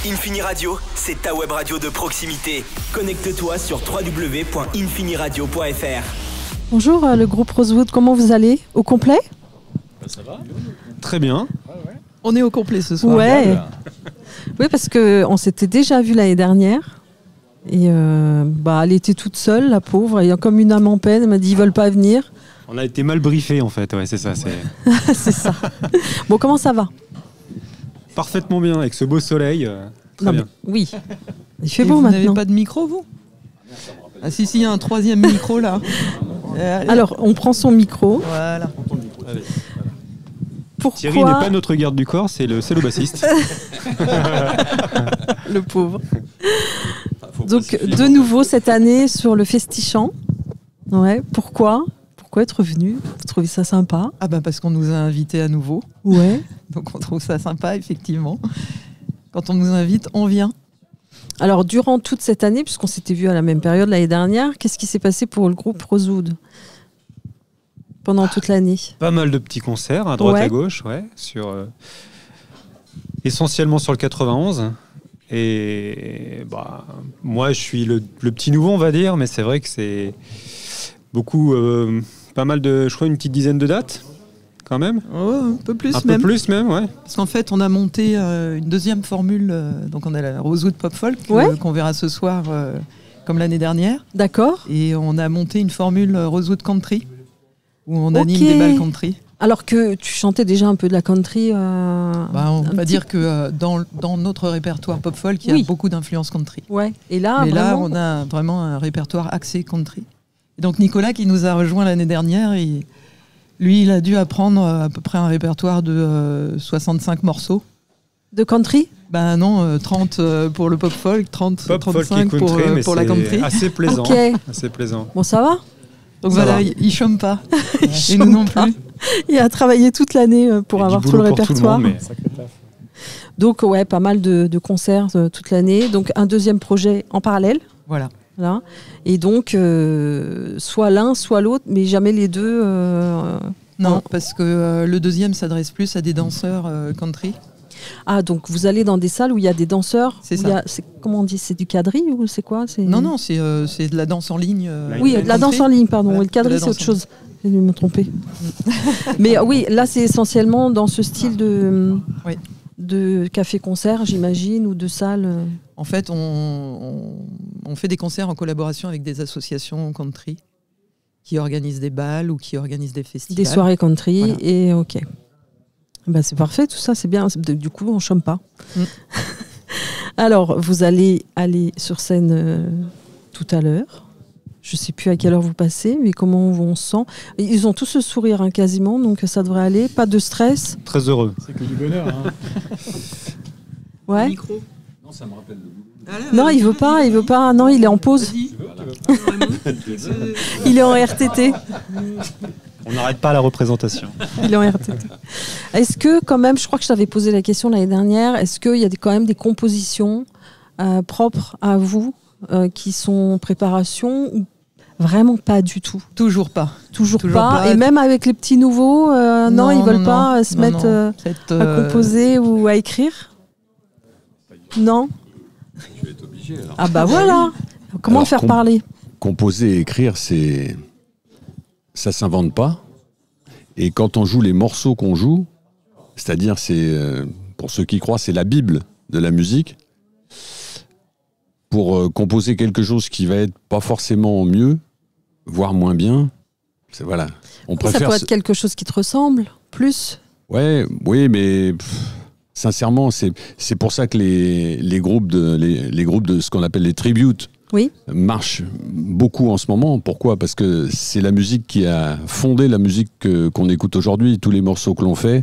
Infini Radio, c'est ta web radio de proximité. Connecte-toi sur www.infiniradio.fr. Bonjour le groupe Rosewood, comment vous allez? Au complet? Ça va? Très bien. On est au complet ce soir. Ouais. Oui, parce qu'on s'était déjà vu l'année dernière. Et elle était toute seule, la pauvre, ayant comme une âme en peine. Elle m'a dit ils veulent pas venir. On a été mal briefés en fait, ouais, c'est ça. C'est ça. Bon, comment ça va? Parfaitement bien, avec ce beau soleil. Très bien. Oui. Il fait Et beau vous maintenant. Vous n'avez pas de micro, vous? Ah si, il y a un troisième micro là. Alors, on prend son micro. Voilà. Allez. Pourquoi... Thierry n'est pas notre garde du corps, c'est le bassiste. Le pauvre. Donc, de nouveau cette année sur le Festichamp. Ouais. Pourquoi être venu? Vous trouvez ça sympa? Ah ben parce qu'on nous a invités à nouveau. Ouais. Donc on trouve ça sympa, effectivement. Quand on nous invite, on vient. Alors, durant toute cette année, puisqu'on s'était vu à la même période l'année dernière, qu'est-ce qui s'est passé pour le groupe Rosewood pendant toute l'année? Pas mal de petits concerts à droite à gauche, ouais, essentiellement sur le 91. Et moi, je suis le petit nouveau, on va dire, mais c'est vrai que c'est beaucoup, pas mal de, je crois, une petite dizaine de dates, quand même. Oh, un peu plus un même. Un peu plus même, ouais. Parce qu'en fait, on a monté une deuxième formule. Donc on a la Rosewood Pop Folk qu'on verra ce soir, comme l'année dernière. D'accord. Et on a monté une formule Rosewood Country, où on anime des balles country. Alors que tu chantais déjà un peu de la country. On va dire que dans notre répertoire pop folk, il y a beaucoup d'influence country. Ouais. Et là, là, on a vraiment un répertoire axé country. Et donc Nicolas, qui nous a rejoint l'année dernière, lui, il a dû apprendre à peu près un répertoire de 65 morceaux. De country? Non, 30 pour le pop folk, 35 pour la country. Assez plaisant. Okay. Assez plaisant. Bon, ça va? Donc ça voilà, il chôme pas. Et nous non plus. Il a travaillé toute l'année pour avoir tout le répertoire. Tout le monde, Donc, ouais, pas mal de concerts toute l'année. Donc, un deuxième projet en parallèle. Voilà. Et donc, soit l'un, soit l'autre, mais jamais les deux. Non, parce que le deuxième s'adresse plus à des danseurs country. Ah, donc vous allez dans des salles où il y a des danseurs. C'est ça. Comment on dit? C'est du quadrille ou c'est quoi? Non, c'est de la danse en ligne. Oui, de la danse en ligne, pardon. Voilà, le quadrille, c'est autre chose. J'ai dû me tromper. Mais oui, là, c'est essentiellement dans ce style de café-concert, j'imagine, ou de salle. En fait, on fait des concerts en collaboration avec des associations country qui organisent des balles ou qui organisent des festivals. Des soirées country, voilà. Et ok. C'est parfait, tout ça, c'est bien. Du coup, on ne chôme pas. Alors, vous allez aller sur scène tout à l'heure. Je ne sais plus à quelle heure vous passez, mais comment on se sent. Ils ont tous le sourire, quasiment, donc ça devrait aller. Pas de stress. Très heureux. C'est que du bonheur. Ouais. Micro. Non, ça me rappelle le boulot. Non, il veut pas. Non, il est en pause. Il est en RTT. On n'arrête pas la représentation. Il est en RTT. Est-ce que, quand même, je crois que je t'avais posé la question l'année dernière, est-ce qu'il y a quand même des compositions propres à vous qui sont en préparation ou vraiment pas du tout? Toujours pas. Toujours pas. Et même avec les petits nouveaux, non, ils veulent pas se mettre à composer ou à écrire? Non. Tu vas être obligé alors. Ah bah voilà. Comment le faire parler? Composer et écrire, ça s'invente pas. Et quand on joue les morceaux qu'on joue, c'est-à-dire, pour ceux qui croient, c'est la Bible de la musique. Pour composer quelque chose qui va être pas forcément mieux, voire moins bien, voilà. On préfère. Ça peut être quelque chose qui te ressemble, plus. Oui, mais sincèrement, c'est pour ça que les groupes de ce qu'on appelle les tributes marchent beaucoup en ce moment. Pourquoi? Parce que c'est la musique qui a fondé la musique qu'on écoute aujourd'hui. Tous les morceaux que l'on fait,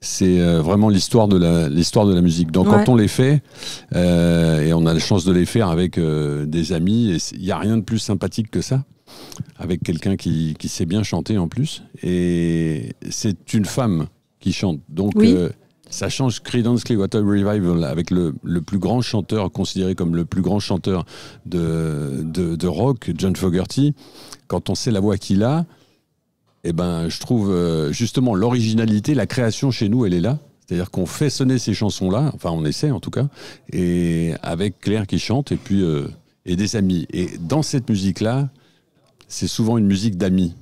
c'est vraiment l'histoire de la musique. Donc quand on les fait, et on a la chance de les faire avec des amis, il n'y a rien de plus sympathique que ça, avec quelqu'un qui sait bien chanter en plus. Et c'est une femme qui chante. Donc ça change. Creedence Clearwater Revival, avec le plus grand chanteur, considéré comme le plus grand chanteur de rock, John Fogerty. Quand on sait la voix qu'il a, je trouve justement l'originalité, la création chez nous, elle est là. C'est-à-dire qu'on fait sonner ces chansons-là, enfin on essaie en tout cas, et avec Claire qui chante, et puis et des amis. Et dans cette musique-là, c'est souvent une musique d'amis.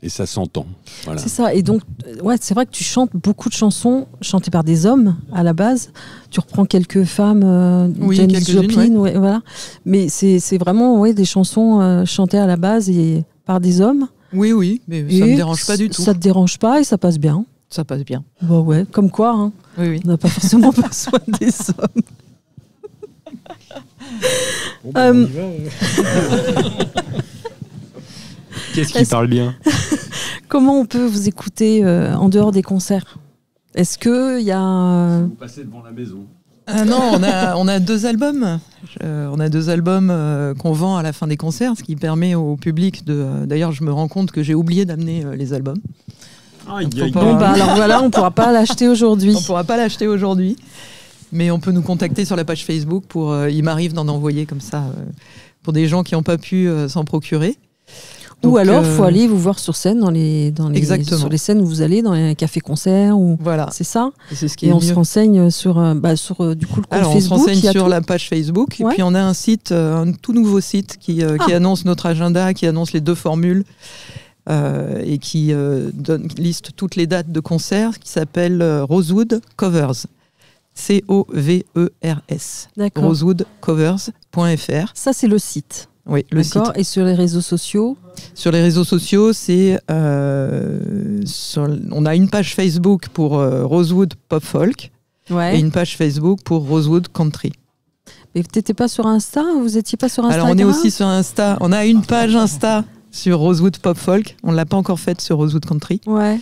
Et ça s'entend. Voilà. C'est ça. Et donc, ouais, c'est vrai que tu chantes beaucoup de chansons chantées par des hommes à la base. Tu reprends quelques femmes, James Joplin, ouais, voilà. Mais c'est vraiment des chansons chantées à la base et par des hommes. Oui, mais ça ne me dérange pas du tout. Ça te dérange pas et ça passe bien. Ça passe bien. Bah ouais, comme quoi. Hein. Oui. On n'a pas forcément besoin des hommes. Bon, on y va. Qu'est-ce qui parle bien? Comment on peut vous écouter en dehors des concerts? Est-ce qu'il y a... Vous passez devant la maison. Non, on a 2 albums. On a 2 albums qu'on vend à la fin des concerts, ce qui permet au public de... D'ailleurs, je me rends compte que j'ai oublié d'amener les albums. Bon, alors voilà, on ne pourra pas l'acheter aujourd'hui. On ne pourra pas l'acheter aujourd'hui. Mais on peut nous contacter sur la page Facebook pour... il m'arrive d'en envoyer comme ça pour des gens qui n'ont pas pu s'en procurer. Donc, ou alors, il faut aller vous voir sur scène, sur les scènes où vous allez, dans les cafés-concerts. Voilà. C'est ça. C'est ce qui et est on mieux. se renseigne sur du coup, le compte alors, Facebook. On se renseigne sur la page Facebook. Ouais. Et puis, on a un site, un tout nouveau site qui annonce notre agenda, qui annonce les 2 formules et qui liste toutes les dates de concerts, qui s'appelle Rosewood Covers. COVERS. D'accord. rosewoodcovers.fr. Ça, c'est le site. Oui, le site. Et sur les réseaux sociaux? Sur les réseaux sociaux, on a une page Facebook pour Rosewood Pop Folk et une page Facebook pour Rosewood Country. Mais tu n'étais pas sur Insta? Vous n'étiez pas sur Instagram? Alors, on est aussi sur Insta. On a une page Insta sur Rosewood Pop Folk. On ne l'a pas encore faite sur Rosewood Country. Ouais.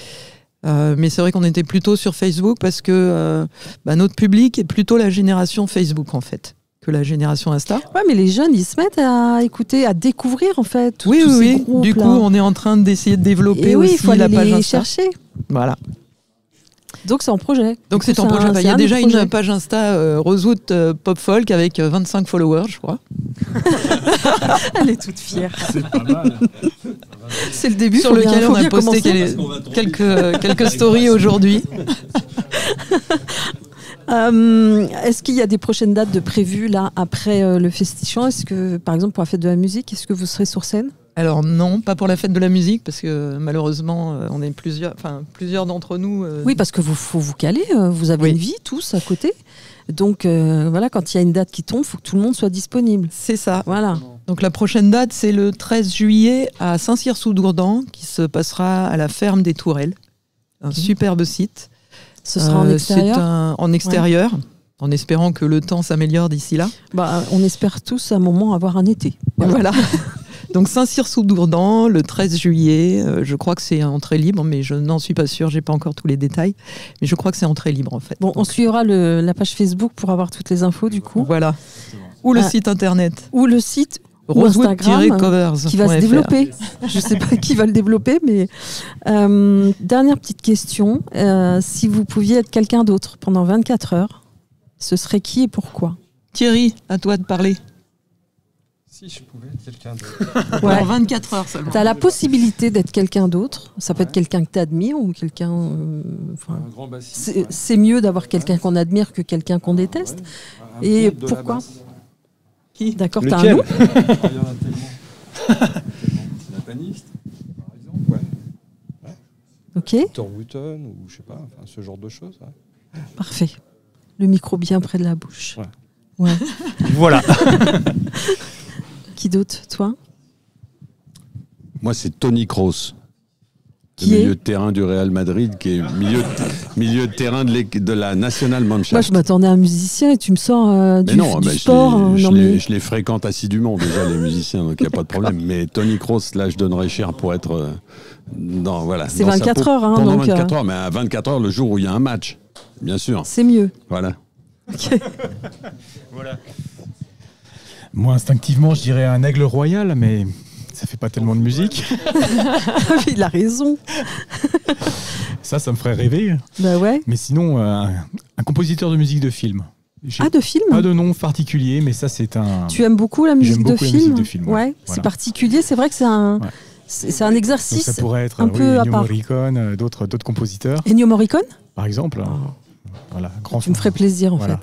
Mais c'est vrai qu'on était plutôt sur Facebook parce que notre public est plutôt la génération Facebook, en fait, que la génération Insta. Ouais, mais les jeunes, ils se mettent à écouter, à découvrir, en fait. Oui. Du coup, on est en train d'essayer de développer aussi la page Insta. Chercher. Voilà. Donc, c'est en projet. Donc, c'est en projet. Il y a déjà une page Insta Rosewood Pop Folk avec 25 followers, je crois. Elle est toute fière. C'est pas mal. C'est le début. Sur lequel on a posté quelques stories aujourd'hui. Est-ce qu'il y a des prochaines dates de prévues là après le Festichant? Est-ce que, par exemple, pour la fête de la musique, est-ce que vous serez sur scène? Alors non, pas pour la fête de la musique, parce que malheureusement, on est plusieurs d'entre nous. Oui, parce que faut vous caler. Vous avez une vie tous à côté. Donc voilà, quand il y a une date qui tombe, il faut que tout le monde soit disponible. C'est ça. Voilà. Donc la prochaine date, c'est le 13 juillet à Saint-Cyr-sous-Dourdan, qui se passera à la ferme des Tourelles. Un superbe site. Ce sera en extérieur? En extérieur, en espérant que le temps s'améliore d'ici là. On espère tous à un moment avoir un été. Voilà. Donc Saint-Cyr-sous-Dourdan, le 13 juillet, je crois que c'est entrée libre, mais je n'en suis pas sûre, j'ai pas encore tous les détails, mais je crois que c'est entrée libre en fait. Bon, on suivra la page Facebook pour avoir toutes les infos du coup. Voilà. Ou le site internet. Ou le site Rosewood-covers. Qui va se développer. Je sais pas qui va le développer, mais dernière petite question. Si vous pouviez être quelqu'un d'autre pendant 24 heures, ce serait qui et pourquoi? Thierry, à toi de parler. Si je pouvais être quelqu'un d'autre. Ouais. Pendant 24 heures seulement. Tu as la possibilité d'être quelqu'un d'autre. Ça peut être quelqu'un que tu admires ou quelqu'un... un grand bassiste. C'est mieux d'avoir quelqu'un qu'on admire que quelqu'un qu'on déteste. Ouais. Et pourquoi? Qui? D'accord, t'as un nom? Il y en a tellement. Nataniste, par exemple. Ouais. Ok. Thor Wooten ou je sais pas, enfin, ce genre de choses. Ouais. Parfait. Le micro bien près de la bouche. Ouais. Voilà. Qui d'autre, toi? Moi, c'est Tony Kroos. Qui le est milieu de terrain du Real Madrid, qui est milieu de terrain de la National Mannschaft. Moi, je m'attendais à un musicien et tu me sors du sport. Je les fréquente assidûment déjà, les musiciens, donc il n'y a pas de problème. Mais Tony Kroos, là, je donnerais cher pour être... C'est 24 heures. Hein, pendant donc 24 heures, mais à 24 heures, le jour où il y a un match, bien sûr. C'est mieux. Voilà. Okay. Voilà. Moi, instinctivement, je dirais un aigle royal, mais ça fait pas tellement de musique. Il a raison. Ça me ferait rêver. Bah ouais. Mais sinon, un compositeur de musique de film. De film? Pas de nom particulier, mais ça, c'est un... Tu aimes beaucoup la musique de film? Musique de film, ouais. Voilà. C'est particulier, c'est vrai que c'est un... Ouais. C'est un exercice. Donc ça pourrait être un peu à Ennio part. Morricone, d'autres compositeurs. Ennio Morricone? Par exemple. Voilà, grand Tu me ferais plaisir, en Voilà.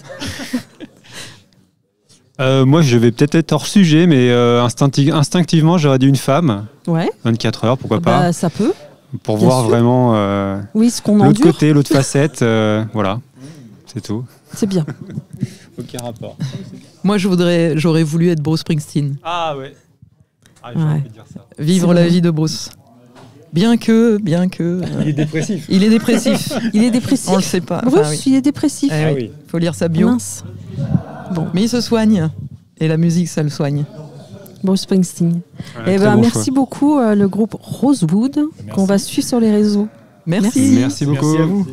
fait. Moi, je vais peut-être être hors sujet, mais instinctivement, j'aurais dit une femme. Ouais. 24 heures, pourquoi Bah, pas. ça peut. Pour bien voir sûr. vraiment Oui, ce qu'on l'autre endure, côté, l'autre facette. Voilà, c'est tout. c'est bien. Aucun rapport. Moi, j'aurais voulu être Bruce Springsteen. Ah ouais. Ah, j'ai envie de dire ça. Vivre C'est la vrai. vie de Bruce. Bien que. Il est dépressif. Il est dépressif. Il est dépressif. On le sait pas. Bruce, Enfin, oui. il est dépressif. Eh oui. Faut lire sa bio. Mince. Bon, Mais il se soigne. Et la musique, ça le soigne. Bruce Springsteen. Voilà, Eh très ben, bon merci choix. beaucoup, le groupe Rosewood, qu'on va suivre sur les réseaux. Merci. Merci beaucoup. Merci à vous.